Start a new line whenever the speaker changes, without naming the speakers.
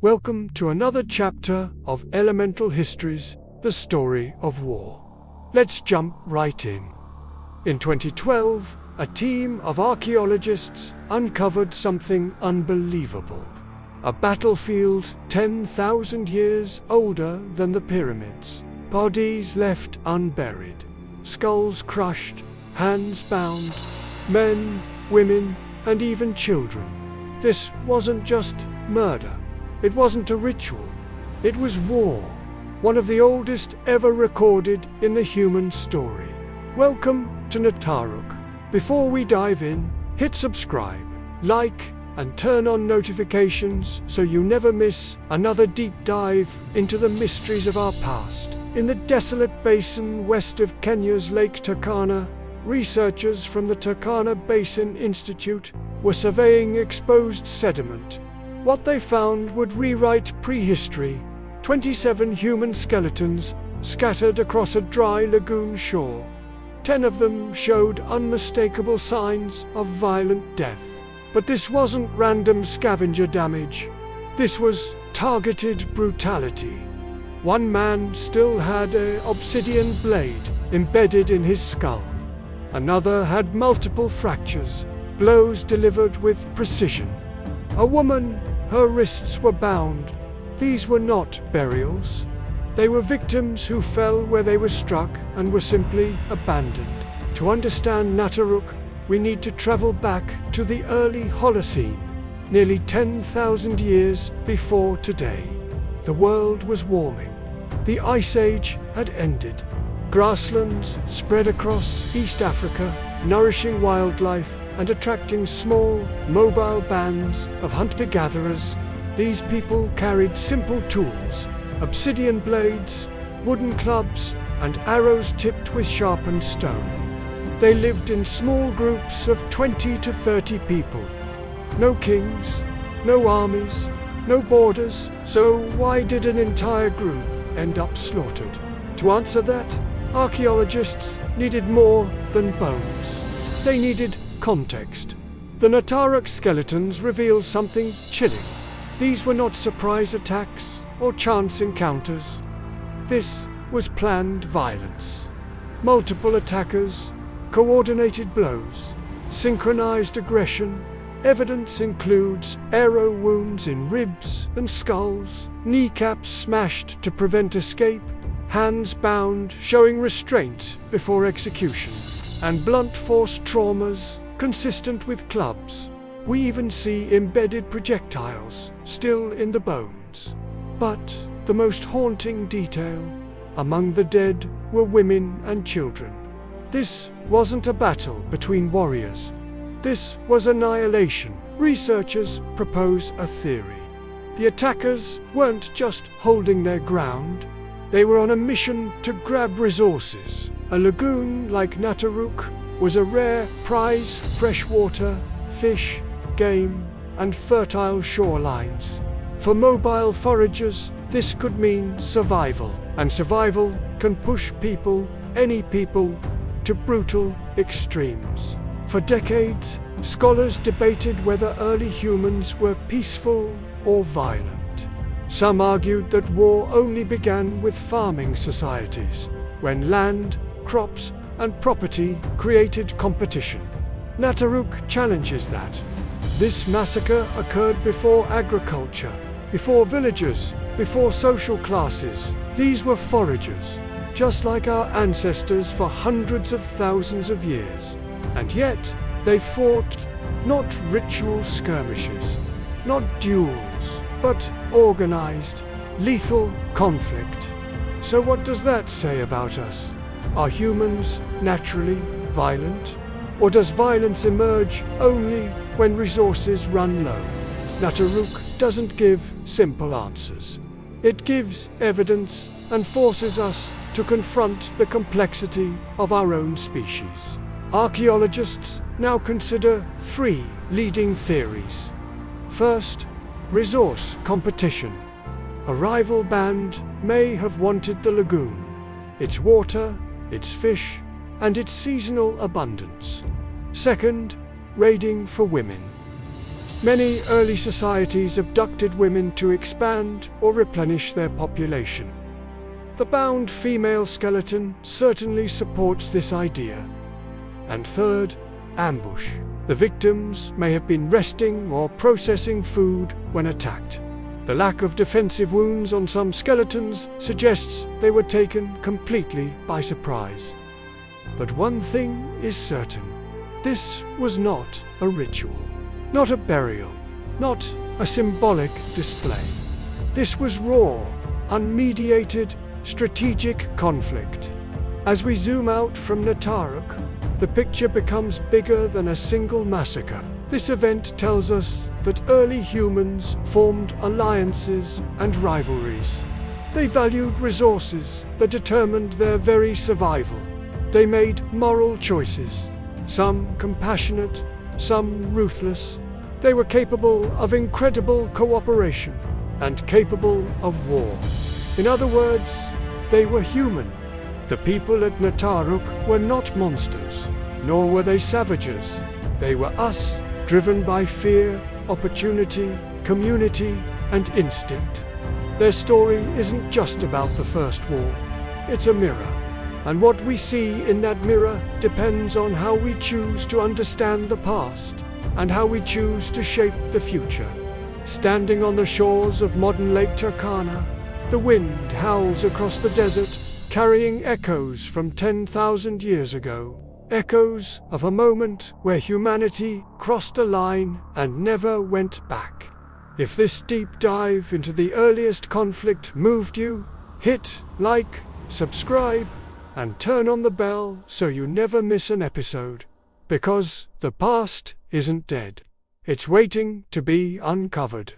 Welcome to another chapter of Elemental Histories, the story of war. Let's jump right in. In 2012, a team of archaeologists uncovered something unbelievable. A battlefield 10,000 years older than the pyramids. Bodies left unburied. Skulls crushed, hands bound. Men, women, and even children. This wasn't just murder. It wasn't a ritual. It was war. One of the oldest ever recorded in the human story. Welcome to Nataruk. Before we dive in, hit subscribe, like, and turn on notifications so you never miss another deep dive into the mysteries of our past. In the desolate basin west of Kenya's Lake Turkana, researchers from the Turkana Basin Institute were surveying exposed sediment. What they found would rewrite prehistory. 27 human skeletons scattered across a dry lagoon shore. 10 of them showed unmistakable signs of violent death. But this wasn't random scavenger damage. This was targeted brutality. One man still had an obsidian blade embedded in his skull. Another had multiple fractures, blows delivered with precision. A woman, her wrists were bound. These were not burials. They were victims who fell where they were struck and were simply abandoned. To understand Nataruk, we need to travel back to the early Holocene, nearly 10,000 years before today. The world was warming. The Ice Age had ended. Grasslands spread across East Africa, nourishing wildlife and attracting small, mobile bands of hunter-gatherers. These people carried simple tools, obsidian blades, wooden clubs, and arrows tipped with sharpened stone. They lived in small groups of 20 to 30 people. No kings, no armies, no borders, so why did an entire group end up slaughtered? To answer that, archaeologists needed more than bones. They needed context. The Nataruk skeletons reveal something chilling. These were not surprise attacks or chance encounters. This was planned violence. Multiple attackers, coordinated blows, synchronized aggression. Evidence includes arrow wounds in ribs and skulls, kneecaps smashed to prevent escape, hands bound showing restraint before execution, and blunt force traumas consistent with clubs. We even see embedded projectiles still in the bones. But the most haunting detail, among the dead were women and children. This wasn't a battle between warriors. This was annihilation. Researchers propose a theory. The attackers weren't just holding their ground. They were on a mission to grab resources. A lagoon like Nataruk was a rare prize: freshwater, fish, game, and fertile shorelines. For mobile foragers, this could mean survival, and survival can push people, any people, to brutal extremes. For decades, scholars debated whether early humans were peaceful or violent. Some argued that war only began with farming societies, when land, crops, and property created competition. Nataruk challenges that. This massacre occurred before agriculture, before villages, before social classes. These were foragers, just like our ancestors for hundreds of thousands of years. And yet, they fought not ritual skirmishes, not duels, but organized, lethal conflict. So what does that say about us? Are humans naturally violent? Or does violence emerge only when resources run low? Nataruk doesn't give simple answers. It gives evidence and forces us to confront the complexity of our own species. Archaeologists now consider 3 leading theories. First, resource competition. A rival band may have wanted the lagoon, its water, its fish, and its seasonal abundance. Second, raiding for women. Many early societies abducted women to expand or replenish their population. The bound female skeleton certainly supports this idea. And third, ambush. The victims may have been resting or processing food when attacked. The lack of defensive wounds on some skeletons suggests they were taken completely by surprise. But one thing is certain. This was not a ritual, not a burial, not a symbolic display. This was raw, unmediated, strategic conflict. As we zoom out from Nataruk, the picture becomes bigger than a single massacre. This event tells us that early humans formed alliances and rivalries. They valued resources that determined their very survival. They made moral choices, some compassionate, some ruthless. They were capable of incredible cooperation and capable of war. In other words, they were human. The people at Nataruk were not monsters, nor were they savages. They were us, driven by fear, opportunity, community, and instinct. Their story isn't just about the First War. It's a mirror. And what we see in that mirror depends on how we choose to understand the past and how we choose to shape the future. Standing on the shores of modern Lake Turkana, the wind howls across the desert, carrying echoes from 10,000 years ago. Echoes of a moment where humanity crossed a line and never went back. If this deep dive into the earliest conflict moved you, hit like, subscribe, and turn on the bell so you never miss an episode. Because the past isn't dead. It's waiting to be uncovered.